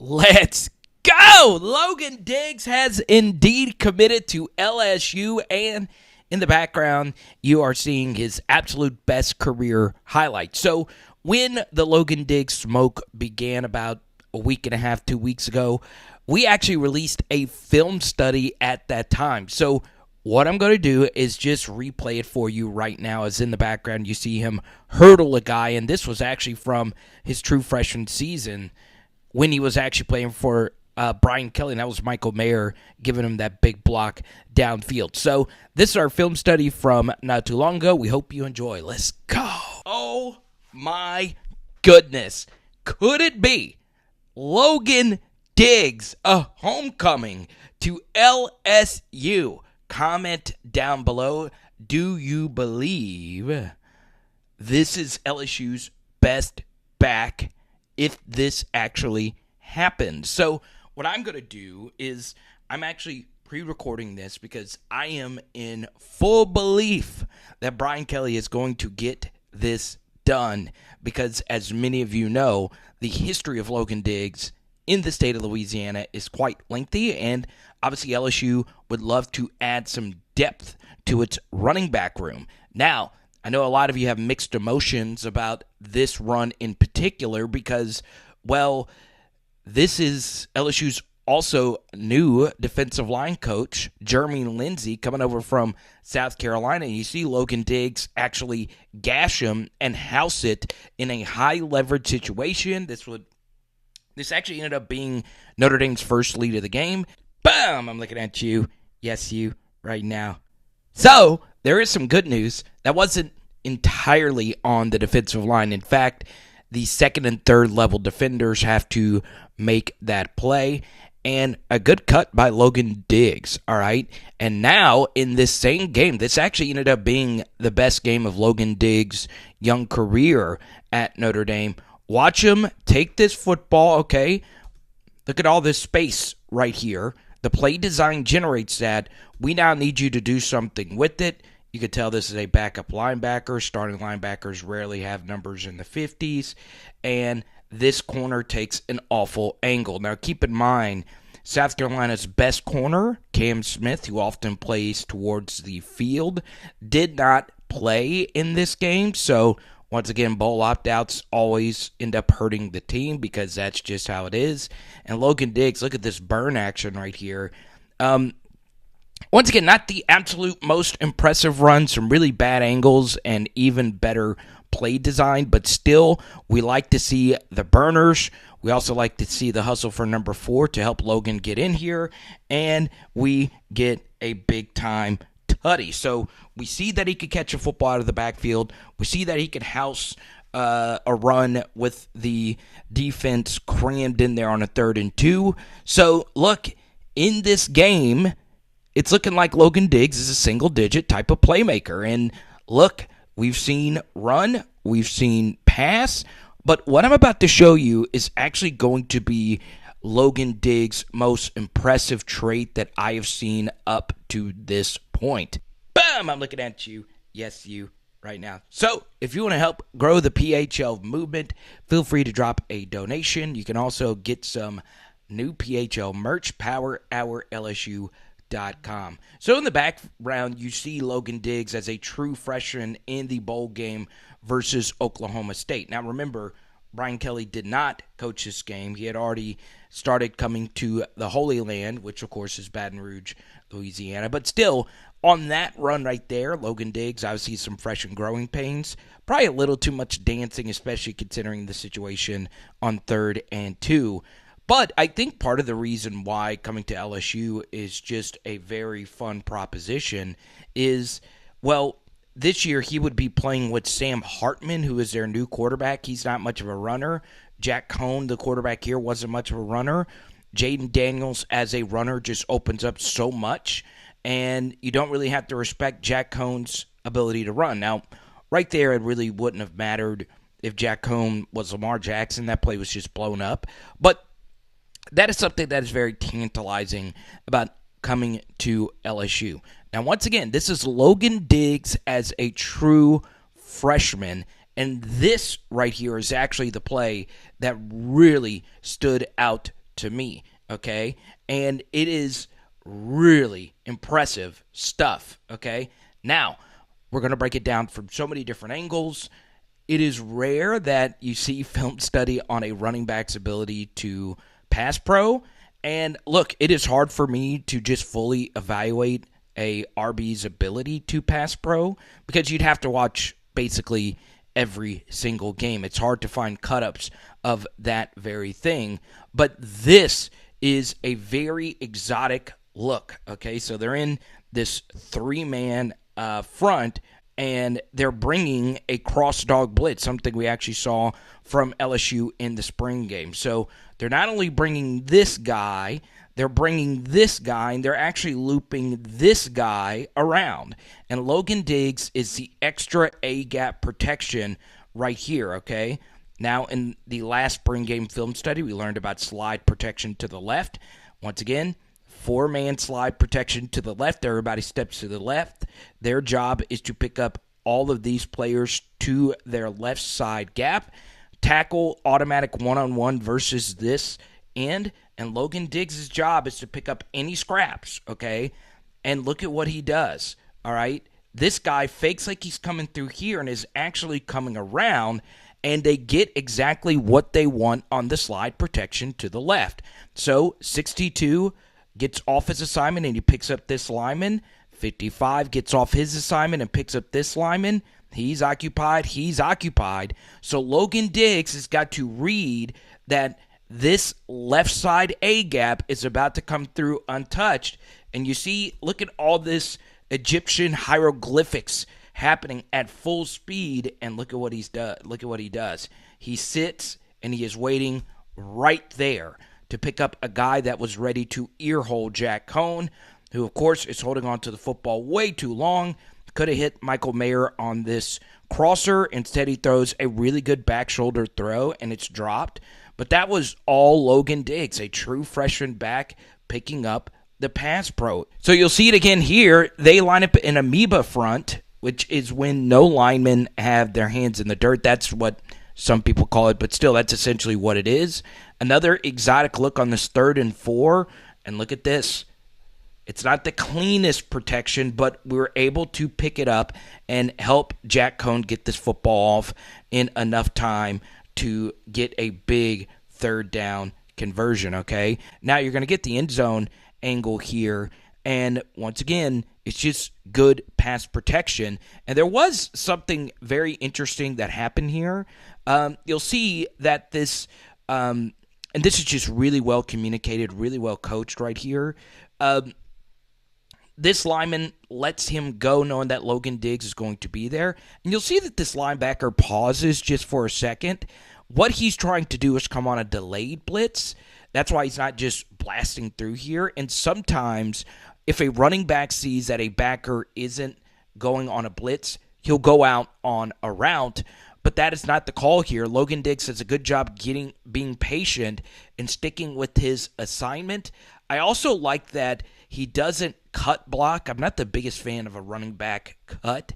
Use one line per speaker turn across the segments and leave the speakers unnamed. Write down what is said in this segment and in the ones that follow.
Let's go! Logan Diggs has indeed committed to LSU, and in the background, you are seeing his absolute best career highlight. So, when the Logan Diggs smoke began about a week and a half, 2 weeks ago, we actually released a film study at that time. So, what I'm going to do is just replay it for you right now. As in the background, you see him hurdle a guy, and this was actually from his true freshman season when he was actually playing for Brian Kelly, and that was Michael Mayer giving him that big block downfield. So this is our film study from not too long ago. We hope you enjoy. Let's go. Oh my goodness. Could it be Logan Diggs, a homecoming to LSU? Comment down below. Do you believe this is LSU's best back if this actually happens? So what I'm going to do is I'm actually pre-recording this because I am in full belief that Brian Kelly is going to get this done, because as many of you know, the history of Logan Diggs in the state of Louisiana is quite lengthy, and obviously LSU would love to add some depth to its running back room. Now, I know a lot of you have mixed emotions about this run in particular because, well, this is LSU's also new defensive line coach, Jeremy Lindsey, coming over from South Carolina. You see Logan Diggs actually gash him and house it in a high-leverage situation. This actually ended up being Notre Dame's first lead of the game. Boom! I'm looking at you. Yes, you, right now. So, there is some good news. That wasn't entirely on the defensive line. In fact, the second and third level defenders have to make that play. And a good cut by Logan Diggs, all right? And now, in this same game, this actually ended up being the best game of Logan Diggs' young career at Notre Dame. Watch him take this football, okay? Look at all this space right here. The play design generates that. We now need you to do something with it. You could tell this is a backup linebacker. Starting linebackers rarely have numbers in the 50s. And this corner takes an awful angle. Now, keep in mind, South Carolina's best corner, Cam Smith, who often plays towards the field, did not play in this game. So, once again, bowl opt-outs always end up hurting the team because that's just how it is. And Logan Diggs, look at this burn action right here. Once again, not the absolute most impressive run, some really bad angles and even better play design, but still, we like to see the burners. We also like to see the hustle for number 4 to help Logan get in here, and we get a big-time tutty. So we see that he could catch a football out of the backfield. We see that he could house a run with the defense crammed in there on a 3rd and 2. So look, in this game, it's looking like Logan Diggs is a single-digit type of playmaker. And look, we've seen run, we've seen pass, but what I'm about to show you is actually going to be Logan Diggs' most impressive trait that I have seen up to this point. Boom! I'm looking at you. Yes, you, right now. So, if you want to help grow the PHL movement, feel free to drop a donation. You can also get some new PHL merch, PowerHourLSU.com. So in the background, you see Logan Diggs as a true freshman in the bowl game versus Oklahoma State. Now remember, Brian Kelly did not coach this game. He had already started coming to the Holy Land, which of course is Baton Rouge, Louisiana. But still, on that run right there, Logan Diggs, obviously some fresh and growing pains. Probably a little too much dancing, especially considering the situation on 3rd and 2. But I think part of the reason why coming to LSU is just a very fun proposition is, well, this year he would be playing with Sam Hartman, who is their new quarterback. He's not much of a runner. Jack Cohn, the quarterback here, wasn't much of a runner. Jaden Daniels as a runner just opens up so much, and you don't really have to respect Jack Cohn's ability to run. Now, right there, it really wouldn't have mattered if Jack Cohn was Lamar Jackson. That play was just blown up. But that is something that is very tantalizing about coming to LSU. Now, once again, this is Logan Diggs as a true freshman, and this right here is actually the play that really stood out to me, okay? And it is really impressive stuff, okay? Now, we're going to break it down from so many different angles. It is rare that you see film study on a running back's ability to pass pro. And look, it is hard for me to just fully evaluate a RB's ability to pass pro because you'd have to watch basically every single game. It's hard to find cut-ups of that very thing. But this is a very exotic look, okay? So they're in this three-man front, and they're bringing a cross-dog blitz, something we actually saw from LSU in the spring game. So they're not only bringing this guy, they're bringing this guy, and they're actually looping this guy around. And Logan Diggs is the extra A-gap protection right here, okay? Now, in the last spring game film study, we learned about slide protection to the left. Once again, four-man slide protection to the left. Everybody steps to the left. Their job is to pick up all of these players to their left side gap. Tackle automatic one-on-one versus this end. And Logan Diggs' job is to pick up any scraps, okay? And look at what he does, all right? This guy fakes like he's coming through here and is actually coming around, and they get exactly what they want on the slide protection to the left. So 62 gets off his assignment and he picks up this lineman. 55 gets off his assignment and picks up this lineman. He's occupied. So Logan Diggs has got to read that this left side A-gap is about to come through untouched. And you see, look at all this Egyptian hieroglyphics happening at full speed. And look at what he does. He sits and he is waiting right there to pick up a guy that was ready to earhole Jack Cohn, who, of course, is holding on to the football way too long. Could have hit Michael Mayer on this crosser. Instead, he throws a really good back shoulder throw, and it's dropped. But that was all Logan Diggs, a true freshman back picking up the pass pro. So you'll see it again here. They line up an amoeba front, which is when no linemen have their hands in the dirt. That's what some people call it, but still, that's essentially what it is. Another exotic look on this 3rd and 4, and look at this. It's not the cleanest protection, but we're able to pick it up and help Jack Cohn get this football off in enough time to get a big 3rd down conversion, okay? Now you're going to get the end zone angle here, and once again, it's just good pass protection. And there was something very interesting that happened here. You'll see that this, and this is just really well communicated, really well coached right here. This lineman lets him go knowing that Logan Diggs is going to be there. And you'll see that this linebacker pauses just for a second. What he's trying to do is come on a delayed blitz. That's why he's not just blasting through here. And sometimes if a running back sees that a backer isn't going on a blitz, he'll go out on a route. But that is not the call here. Logan Diggs does a good job being patient and sticking with his assignment. I also like that he doesn't cut block. I'm not the biggest fan of a running back cut.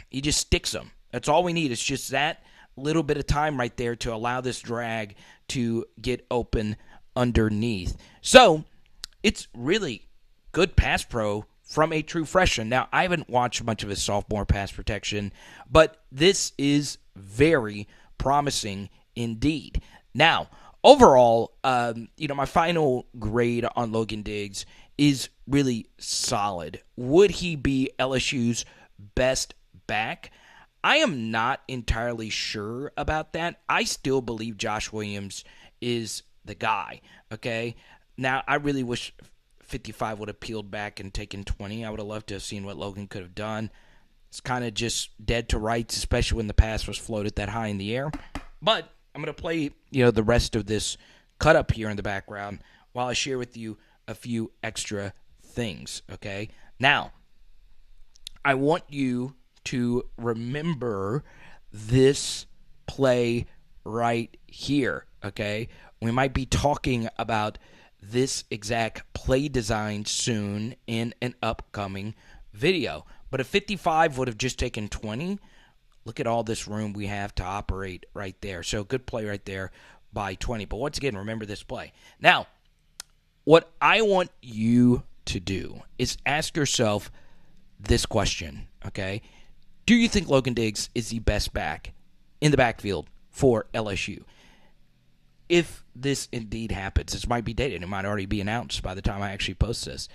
He just sticks them. That's all we need. It's just that little bit of time right there to allow this drag to get open underneath. So it's really good pass pro from a true freshman. Now, I haven't watched much of his sophomore pass protection, but this is very promising indeed. Now, overall, my final grade on Logan Diggs is really solid. Would he be LSU's best back? I am not entirely sure about that. I still believe Josh Williams is the guy, okay? Now, I really wish 55 would have peeled back and taken 20. I would have loved to have seen what Logan could have done. It's kind of just dead to rights, especially when the pass was floated that high in the air. But I'm going to play, the rest of this cut up here in the background while I share with you a few extra things, okay? Now, I want you to remember this play right here, okay? We might be talking about this exact play design soon in an upcoming video. But if 55 would have just taken 20, look at all this room we have to operate right there. So good play right there by 20. But once again, remember this play. Now, what I want you to do is ask yourself this question, okay? Do you think Logan Diggs is the best back in the backfield for LSU? If this indeed happens, this might be dated. It might already be announced by the time I actually post this.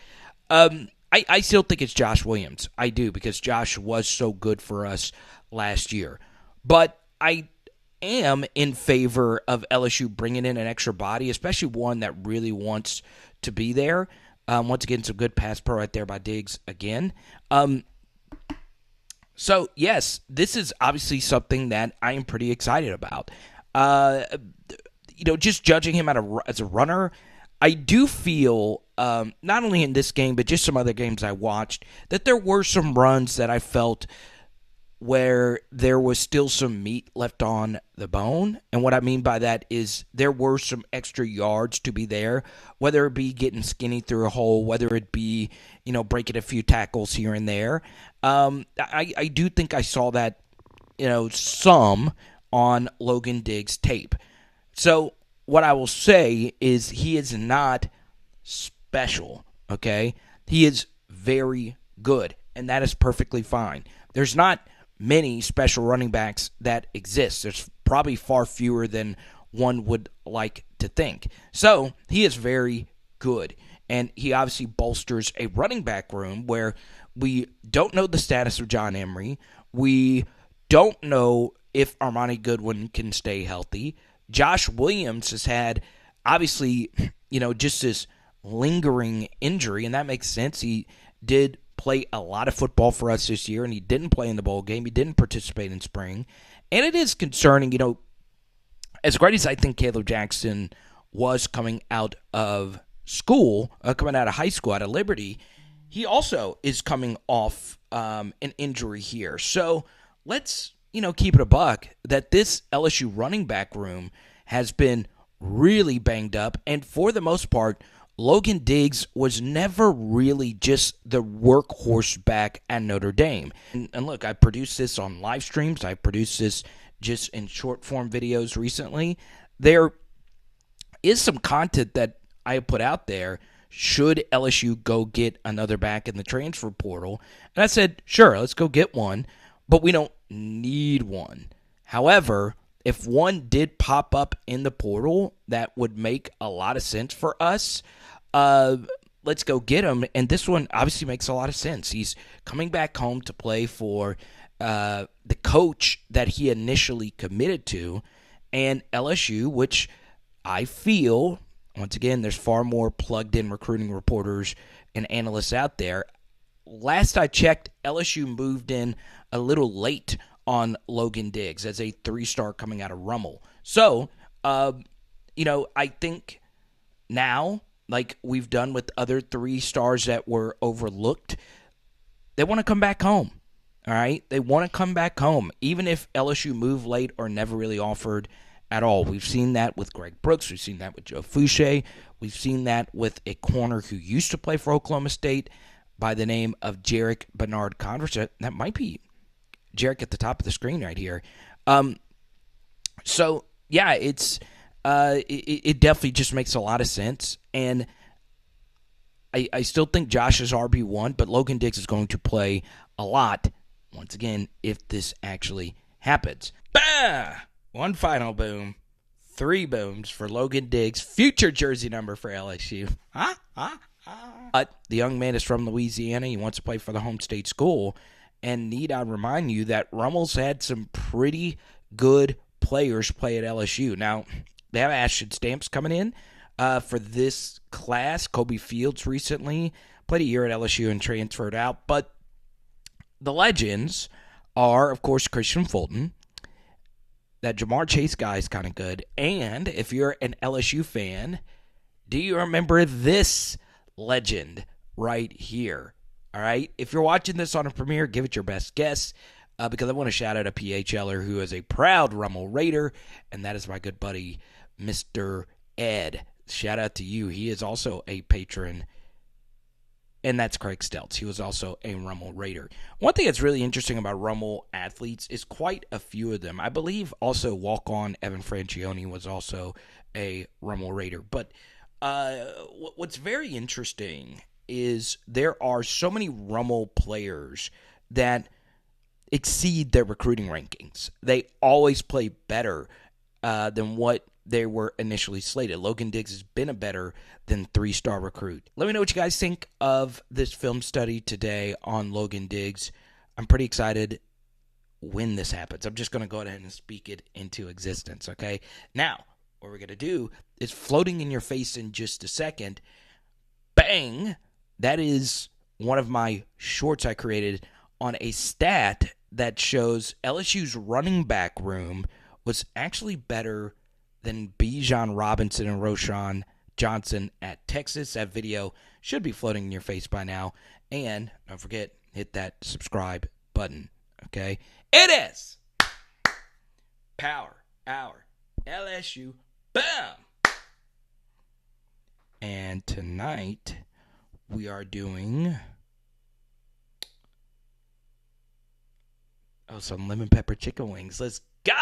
I still think it's Josh Williams. I do, because Josh was so good for us last year. But I am in favor of LSU bringing in an extra body, especially one that really wants to be there. Once again, some good pass pro right there by Diggs again. So, yes, this is obviously something that I am pretty excited about. Just judging him as a runner, I do feel, not only in this game, but just some other games I watched, that there were some runs that I felt where there was still some meat left on the bone. And what I mean by that is there were some extra yards to be there, whether it be getting skinny through a hole, whether it be, breaking a few tackles here and there. I do think I saw that, some on Logan Diggs' tape. So what I will say is he is not special, okay? He is very good, and that is perfectly fine. There's not many special running backs that exist. There's probably far fewer than one would like to think. So he is very good, and he obviously bolsters a running back room where we don't know the status of John Emery. We don't know if Armani Goodwin can stay healthy. Josh Williams has had, obviously, just this lingering injury, and that makes sense. He did play a lot of football for us this year, and he didn't play in the bowl game. He didn't participate in spring. And it is concerning, as great as I think Caleb Jackson was coming out of school, coming out of high school, out of Liberty, he also is coming off an injury here. So let's keep it a buck that this LSU running back room has been really banged up. And for the most part, Logan Diggs was never really just the workhorse back at Notre Dame. And look, I produced this on live streams. I produced this just in short form videos recently. There is some content that I have put out there. Should LSU go get another back in the transfer portal? And I said, sure, let's go get one. But we don't need one. However, if one did pop up in the portal, that would make a lot of sense for us. Let's go get him. And this one obviously makes a lot of sense. He's coming back home to play for the coach that he initially committed to, and LSU, which I feel, once again, there's far more plugged-in recruiting reporters and analysts out there. Last I checked, LSU moved in a little late on Logan Diggs as a 3-star coming out of Rummel. So, I think now, like we've done with other 3-stars that were overlooked, they want to come back home. All right? They want to come back home, even if LSU moved late or never really offered at all. We've seen that with Greg Brooks. We've seen that with Joe Fouché. We've seen that with a corner who used to play for Oklahoma State by the name of Jarek Bernard-Converse. That might be Jarek at the top of the screen right here. So, yeah, it definitely just makes a lot of sense. And I still think Josh is RB1, but Logan Diggs is going to play a lot, once again, if this actually happens. Bah! One final boom. 3 booms for Logan Diggs, future jersey number for LSU. But the young man is from Louisiana. He wants to play for the home state school. And need I remind you that Rummel's had some pretty good players play at LSU. Now, they have Ashton Stamps coming in for this class. Kobe Fields recently played a year at LSU and transferred out. But the legends are, of course, Christian Fulton. That Jamar Chase guy is kind of good. And if you're an LSU fan, do you remember this legend right here? All right? If you're watching this on a premiere, give it your best guess because I want to shout out a PHLer who is a proud Rummel Raider, and that is my good buddy, Mr. Ed. Shout out to you. He is also a patron and that's Craig Stelz. He was also a Rummel Raider. One thing that's really interesting about Rummel athletes is quite a few of them. I believe also walk-on Evan Francione was also a Rummel Raider. But what's very interesting is there are so many Rummel players that exceed their recruiting rankings. They always play better than what they were initially slated. Logan Diggs has been a better than 3-star recruit. Let me know what you guys think of this film study today on Logan Diggs. I'm pretty excited when this happens. I'm just going to go ahead and speak it into existence, okay? Now, what we're going to do is floating in your face in just a second. Bang! That is one of my shorts I created on a stat that shows LSU's running back room was actually better than Bijan Robinson and Roschon Johnson at Texas. That video should be floating in your face by now. And don't forget, hit that subscribe button, okay? It is Power Hour LSU. Bam! And tonight we are doing some lemon pepper chicken wings. Let's go!